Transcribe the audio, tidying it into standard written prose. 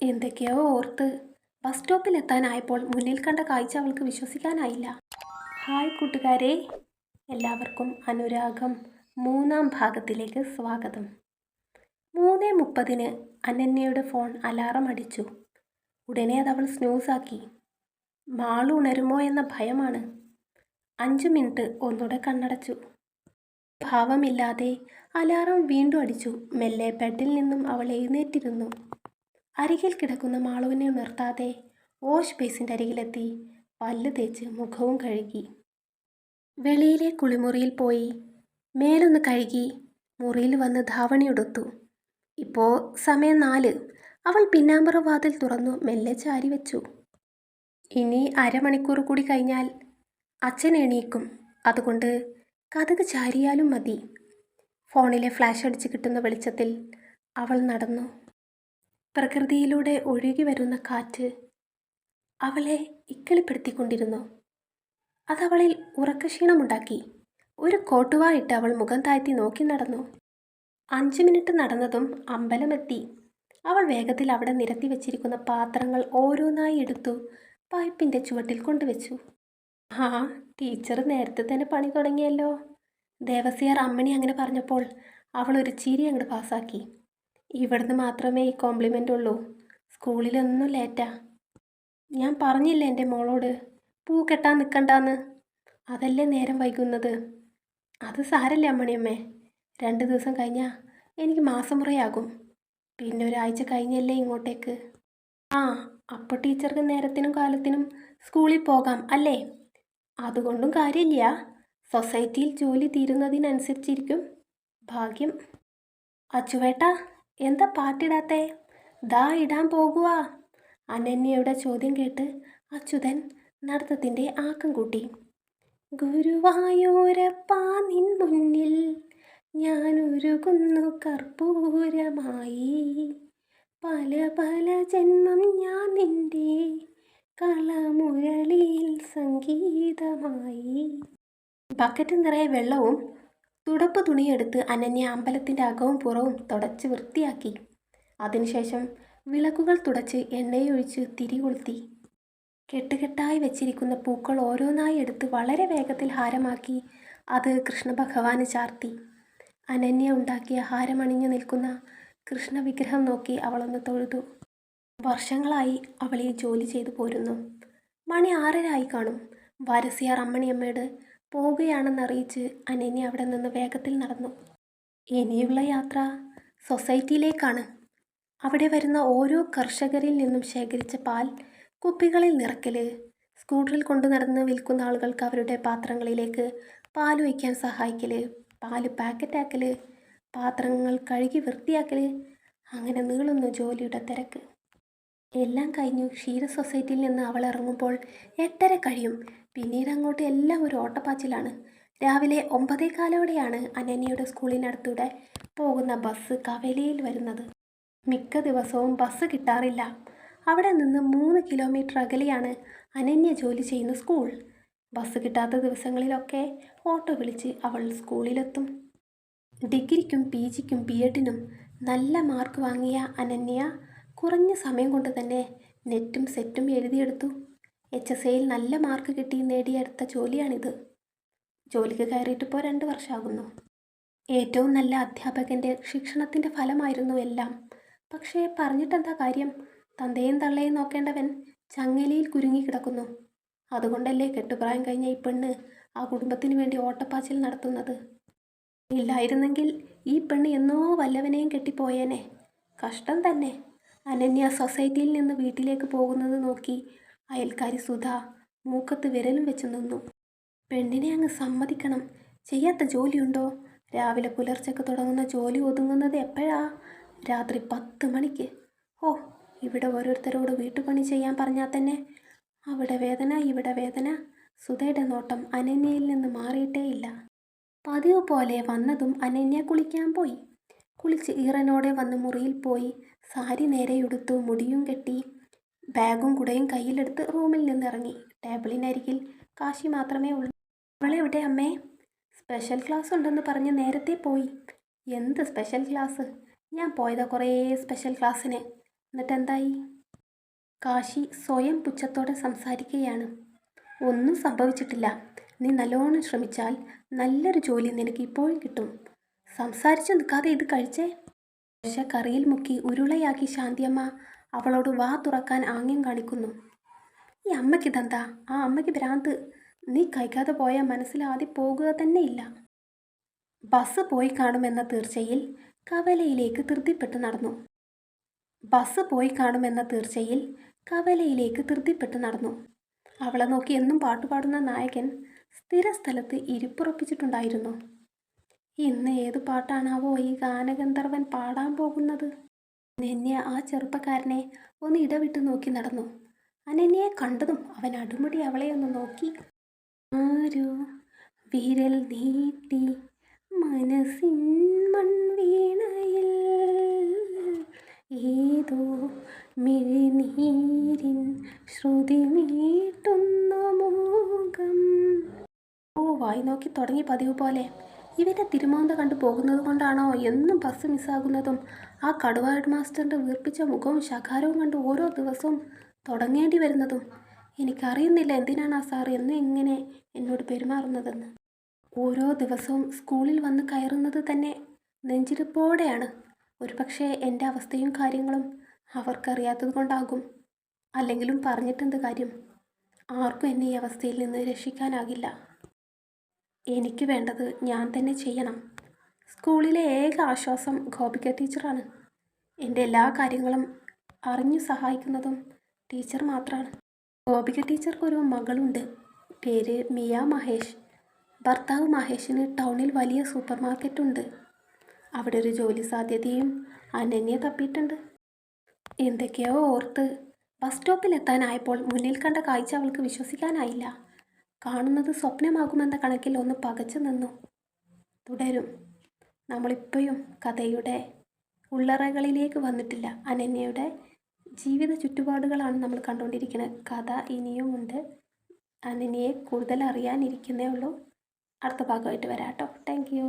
എന്തൊക്കെയോ ഓർത്ത് ബസ് സ്റ്റോപ്പിലെത്താനായപ്പോൾ മുന്നിൽ കണ്ട കാഴ്ച അവൾക്ക് വിശ്വസിക്കാനായില്ല. ഹായ് കൂട്ടുകാരെ, എല്ലാവർക്കും അനുരാഗം 3-ാം ഭാഗത്തിലേക്ക് സ്വാഗതം. 3:30 അനന്യയുടെ ഫോൺ അലാറം അടിച്ചു. ഉടനെ അതവൾ സ്നൂസാക്കി. മാളു ഉണരുമോ എന്ന ഭയമാണ്. 5 മിനിറ്റ് ഒന്നുകൂടെ കണ്ണടച്ചു. ഭാവമില്ലാതെ അലാറം വീണ്ടും അടിച്ചു. മെല്ലെ ബെഡിൽ നിന്നും അവൾ എഴുന്നേറ്റിരുന്നു. അരികിൽ കിടക്കുന്ന മാളുവിനെ ഉണർത്താതെ വാഷ് ബേസിൻ്റെ അരികിലെത്തി പല്ല് തേച്ച് മുഖവും കഴുകി. വെളിയിലെ കുളിമുറിയിൽ പോയി മേലൊന്ന് കഴുകി മുറിയിൽ വന്ന് ധാവണിയുടുത്തു. ഇപ്പോൾ സമയം 4. അവൾ പിന്നാമ്പുറ വാതിൽ തുറന്നു മെല്ലെ ചാരി വെച്ചു. ഇനി അരമണിക്കൂർ കൂടി കഴിഞ്ഞാൽ അച്ഛൻ എണീക്കും. അതുകൊണ്ട് കതക് ചാരിയാലും മതി. ഫോണിലെ ഫ്ലാഷ് അടിച്ച് കിട്ടുന്ന വെളിച്ചത്തിൽ അവൾ നടന്നു. പ്രകൃതിയിലൂടെ ഒഴുകി വരുന്ന കാറ്റ് അവളെ ഇക്കിളിപ്പെടുത്തിക്കൊണ്ടിരുന്നു. അതവളിൽ ഉറക്കക്ഷീണമുണ്ടാക്കി. ഒരു കോട്ടുവായിട്ട് അവൾ മുഖം താഴ്ത്തി നോക്കി നടന്നു. 5 മിനിറ്റ് നടന്നതും അമ്പലമെത്തി. അവൾ വേഗത്തിൽ അവിടെ നിരത്തി വെച്ചിരിക്കുന്ന പാത്രങ്ങൾ ഓരോന്നായി എടുത്തു പൈപ്പിൻ്റെ ചുവട്ടിൽ കൊണ്ടുവച്ചു. ആ, ടീച്ചർ നേരത്തെ തന്നെ പണി തുടങ്ങിയല്ലോ. ദേവസ്യാർ അമ്മണി അങ്ങനെ പറഞ്ഞപ്പോൾ അവൾ ഒരു ചിരി അങ്ങോട്ട് പാസ്സാക്കി. ഇവിടുന്ന് മാത്രമേ ഈ കോംപ്ലിമെൻ്റ് ഉള്ളൂ, സ്കൂളിലൊന്നും ലേറ്റാ. ഞാൻ പറഞ്ഞില്ലേ എൻ്റെ മോളോട് പൂ കെട്ടാൻ നിൽക്കണ്ടാന്ന്. അതല്ലേ നേരം വൈകുന്നത്. അത് സാരല്ലേ അമ്മണിയമ്മേ, 2 ദിവസം കഴിഞ്ഞാൽ എനിക്ക് മാസം മുറയാകും. പിന്നെ ഒരാഴ്ച കഴിഞ്ഞല്ലേ ഇങ്ങോട്ടേക്ക്. ആ, അപ്പോൾ ടീച്ചർക്ക് നേരത്തിനും കാലത്തിനും സ്കൂളിൽ പോകാം അല്ലേ? അതുകൊണ്ടും കാര്യമില്ല, സൊസൈറ്റിയിൽ ജോലി തീരുന്നതിനനുസരിച്ചിരിക്കും. ഭാഗ്യം. അച്ചുവേട്ടാ, എന്താ പാട്ടിടാത്തേ? ദാ ഇടാൻ പോകുവാ. അനന്യയുടെ ചോദ്യം കേട്ട് അച്യുതൻ നടത്തത്തിൻ്റെ ആക്കം കൂട്ടി. ഗുരുവായൂരപ്പാ നിൻ മുന്നിൽ ഞാനൊരുകുന്നു കർപ്പൂരമായി, പല പല ജന്മം ഞാൻ നിൻ്റെ കളമുരളിയിൽ സംഗീതമായി. ബക്കറ്റ് നിറയെ വെള്ളവും തുടപ്പ് തുണിയെടുത്ത് അനന്യ അമ്പലത്തിൻ്റെ അകവും പുറവും തുടച്ച് വൃത്തിയാക്കി. അതിനുശേഷം വിളക്കുകൾ തുടച്ച് എണ്ണയൊഴിച്ച് തിരി കൊളുത്തി. കെട്ടുകെട്ടായി വെച്ചിരിക്കുന്ന പൂക്കൾ ഓരോന്നായി എടുത്ത് വളരെ വേഗത്തിൽ ഹാരമാക്കി അത് കൃഷ്ണഭഗവാന് ചാർത്തി. അനന്യ ഉണ്ടാക്കിയ ഹാരമണിഞ്ഞു നിൽക്കുന്ന കൃഷ്ണവിഗ്രഹം നോക്കി അവളൊന്ന് തൊഴുതു. വർഷങ്ങളായി അവൾ ഈ ജോലി ചെയ്തു പോരുന്നു. മണി 6:30 കാണും. വാരസ്യാർ അമ്മണിയമ്മയോട് പോവുകയാണെന്നറിയിച്ച് അനന്യ അവിടെ നിന്ന് വേഗത്തിൽ നടന്നു. ഇനിയുള്ള യാത്ര സൊസൈറ്റിയിലേക്കാണ്. അവിടെ വരുന്ന ഓരോ കർഷകരിൽ നിന്നും ശേഖരിച്ച പാൽ കുപ്പികളിൽ നിറയ്ക്കൽ, സ്കൂട്ടറിൽ കൊണ്ടു നടന്ന് വിൽക്കുന്ന ആളുകൾക്ക് അവരുടെ പാത്രങ്ങളിലേക്ക് പാൽ ഒഴിക്കാൻ സഹായിക്കൽ, പാല് പാക്കറ്റാക്കൽ, പാത്രങ്ങൾ കഴുകി വൃത്തിയാക്കൽ, അങ്ങനെ നീളുന്നു ജോലിയുടെ തിരക്ക്. എല്ലാം കഴിഞ്ഞു ക്ഷീര സൊസൈറ്റിയിൽ നിന്ന് അവൾ ഇറങ്ങുമ്പോൾ 8:30 കഴിയും. പിന്നീട് അങ്ങോട്ട് എല്ലാം ഒരു ഓട്ടപ്പാച്ചിലാണ്. രാവിലെ 9:15 അനന്യയുടെ സ്കൂളിനടുത്തൂടെ പോകുന്ന ബസ് കവലയിൽ വരുന്നത്. മിക്ക ദിവസവും ബസ് കിട്ടാറില്ല. അവിടെ നിന്ന് 3 കിലോമീറ്റർ അകലെയാണ് അനന്യ ജോലി ചെയ്യുന്ന സ്കൂൾ. ബസ് കിട്ടാത്ത ദിവസങ്ങളിലൊക്കെ ഓട്ടോ വിളിച്ച് അവൾ സ്കൂളിലെത്തും. ഡിഗ്രിക്കും PGക്കും BEdനും നല്ല മാർക്ക് വാങ്ങിയ അനന്യ കുറഞ്ഞ സമയം കൊണ്ട് തന്നെ നെറ്റും സെറ്റും എഴുതിയെടുത്തു. HSAയിൽ നല്ല മാർക്ക് കിട്ടി നേടിയെടുത്ത ജോലിയാണിത്. ജോലിക്ക് കയറിയിട്ടിപ്പോൾ 2 വർഷമാകുന്നു. ഏറ്റവും നല്ല അധ്യാപകൻ്റെ ശിക്ഷണത്തിൻ്റെ ഫലമായിരുന്നു എല്ലാം. പക്ഷേ പറഞ്ഞിട്ടെന്താ കാര്യം? തന്തയും തള്ളയും നോക്കേണ്ടവൻ ചങ്ങലയിൽ കുരുങ്ങിക്കിടക്കുന്നു. അതുകൊണ്ടല്ലേ കെട്ടുപ്രായം കഴിഞ്ഞ ഈ പെണ്ണ് ആ കുടുംബത്തിന് വേണ്ടി ഓട്ടപ്പാച്ചിൽ നടത്തുന്നത്. ഇല്ലായിരുന്നെങ്കിൽ ഈ പെണ്ണ് എന്നോ വല്ലവനെയും കെട്ടിപ്പോയേനെ. കഷ്ടം തന്നെ. അനന്യ സൊസൈറ്റിയിൽ നിന്ന് വീട്ടിലേക്ക് പോകുന്നത് നോക്കി അയൽക്കാരി സുധ മൂക്കത്ത് വിരലും വെച്ച് നിന്നു. പെണ്ണിനെ അങ്ങ് സമ്മതിക്കണം. ചെയ്യാത്ത ജോലിയുണ്ടോ? രാവിലെ പുലർച്ചയ്ക്ക് തുടങ്ങുന്ന ജോലി ഒതുങ്ങുന്നത് എപ്പോഴാ? രാത്രി 10 മണിക്ക്. ഓ, ഇവിടെ ഓരോരുത്തരോട് വീട്ടുപണി ചെയ്യാൻ പറഞ്ഞാൽ തന്നെ അവിടെ വേദന ഇവിടെ വേദന. സുധയുടെ നോട്ടം അനന്യയിൽ നിന്ന് മാറിയിട്ടേയില്ല. പതിവ് പോലെ വന്നതും അനന്യ കുളിക്കാൻ പോയി. കുളിച്ച് ഈറനോടെ വന്ന് മുറിയിൽ പോയി സാരി നേരെയുടുത്തു മുടിയും കെട്ടി ബാഗും കുടയും കയ്യിലെടുത്ത് റൂമിൽ നിന്നിറങ്ങി. ടേബിളിനരികിൽ കാശി മാത്രമേ ഉള്ളൂ. അവളെവിടെ അമ്മേ? സ്പെഷ്യൽ ക്ലാസ് ഉണ്ടെന്ന് പറഞ്ഞ് നേരത്തെ പോയി. എന്ത് സ്പെഷ്യൽ ക്ലാസ്? ഞാൻ പോയതാ കുറേ സ്പെഷ്യൽ ക്ലാസ്സിന്. എന്നിട്ടെന്തായി? കാശി സ്വയം പുച്ഛത്തോടെ സംസാരിക്കുകയാണ്. ഒന്നും സംഭവിച്ചിട്ടില്ല. നീ നല്ലോണം ശ്രമിച്ചാൽ നല്ലൊരു ജോലി നിനക്ക് ഇപ്പോഴും കിട്ടും. സംസാരിച്ചു നിൽക്കാതെ ഇത് കഴിച്ചേ. പക്ഷെ കറിയിൽ മുക്കി ഉരുളയാക്കി ശാന്തിയമ്മ അവളോട് വാ തുറക്കാൻ ആംഗ്യം കാണിക്കുന്നു. ഈ അമ്മയ്ക്ക് ഇതെന്താ? ആ അമ്മയ്ക്ക് ഭ്രാന്ത്. നീ കഴിക്കാതെ പോയാൽ മനസ്സിൽ ആദ്യം പോകുക തന്നെയില്ല. ബസ് പോയി കാണുമെന്ന തീർച്ചയിൽ കവലയിലേക്ക് ധൃതിപ്പെട്ട് നടന്നു. അവളെ നോക്കി എന്നും പാട്ടുപാടുന്ന നായകൻ സ്ഥിരസ്ഥലത്ത് ഇരിപ്പുറപ്പിച്ചിട്ടുണ്ടായിരുന്നു. ഇന്ന് ഏതു പാട്ടാണാവോ ഈ ഗാനഗന്ധർവൻ പാടാൻ പോകുന്നത്? അനന്യ ആ ചെറുപ്പക്കാരനെ ഒന്ന് ഇടവിട്ട് നോക്കി നടന്നു. അനന്യയെ കണ്ടതും അവൻ അടുമുടി അവളെ ഒന്ന് നോക്കി. ആരോ വിരൽ നീട്ടി മനസ്സിൻ മൺവീണയിൽ ഏതോ മിഴിനീരിൻ ശ്രുതി മീട്ടുന്ന മോകം. വായി നോക്കി തുടങ്ങി പതിവ് പോലെ. ഇവൻ്റെ തിരുമോന്ത കണ്ടു പോകുന്നത് കൊണ്ടാണോ എന്നും ബസ് മിസ്സാകുന്നതും ആ കടുവ ഹെഡ് മാസ്റ്ററിൻ്റെ വീർപ്പിച്ച മുഖവും ശകാരവും കണ്ട് ഓരോ ദിവസവും തുടങ്ങേണ്ടി വരുന്നതും? എനിക്കറിയുന്നില്ല എന്തിനാണ് ആ സാർ എന്നും ഇങ്ങനെ എന്നോട് പെരുമാറുന്നതെന്ന്. ഓരോ ദിവസവും സ്കൂളിൽ വന്ന് കയറുന്നത് തന്നെ നെഞ്ചിരിപ്പോടെയാണ്. ഒരു പക്ഷേ എൻ്റെ അവസ്ഥയും കാര്യങ്ങളും അവർക്കറിയാത്തത് കൊണ്ടാകും. അല്ലെങ്കിലും പറഞ്ഞിട്ടെന്ത് കാര്യം? ആർക്കും എന്നെ ഈ അവസ്ഥയിൽ നിന്ന് രക്ഷിക്കാനാകില്ല. എനിക്ക് വേണ്ടത് ഞാൻ തന്നെ ചെയ്യണം. സ്കൂളിലെ ഏക ആശ്വാസം ഗോപിക ടീച്ചറാണ്. എൻ്റെ എല്ലാ കാര്യങ്ങളും അറിഞ്ഞു സഹായിക്കുന്നതും ടീച്ചർ മാത്രമാണ്. ഗോപിക ടീച്ചർക്കൊരു മകളുണ്ട്. പേര് മിയ മഹേഷ്. ഭർത്താവ് മഹേഷിന് ടൗണിൽ വലിയ സൂപ്പർ മാർക്കറ്റുണ്ട്. അവിടെ ഒരു ജോലി സാധ്യതയും അനന്യ തപ്പിയിട്ടുണ്ട്. എന്തൊക്കെയോ ഓർത്ത് ബസ് സ്റ്റോപ്പിലെത്താനായപ്പോൾ മുന്നിൽ കണ്ട കാഴ്ച അവൾക്ക് വിശ്വസിക്കാനായില്ല. കാണുന്നത് സ്വപ്നമാകുമെന്ന കണക്കിൽ ഒന്ന് പകച്ചു നിന്നു. തുടരും. നമ്മളിപ്പോഴും കഥയുടെ ഉള്ളറകളിലേക്ക് വന്നിട്ടില്ല. അനന്യയുടെ ജീവിത ചുറ്റുപാടുകളാണ് നമ്മൾ കണ്ടുകൊണ്ടിരിക്കുന്നത്. കഥ ഇനിയുമുണ്ട്. അനന്യയെ കൂടുതൽ അറിയാനിരിക്കുന്നേ ഉള്ളൂ. അടുത്ത ഭാഗമായിട്ട് വരാം കേട്ടോ. Thank you.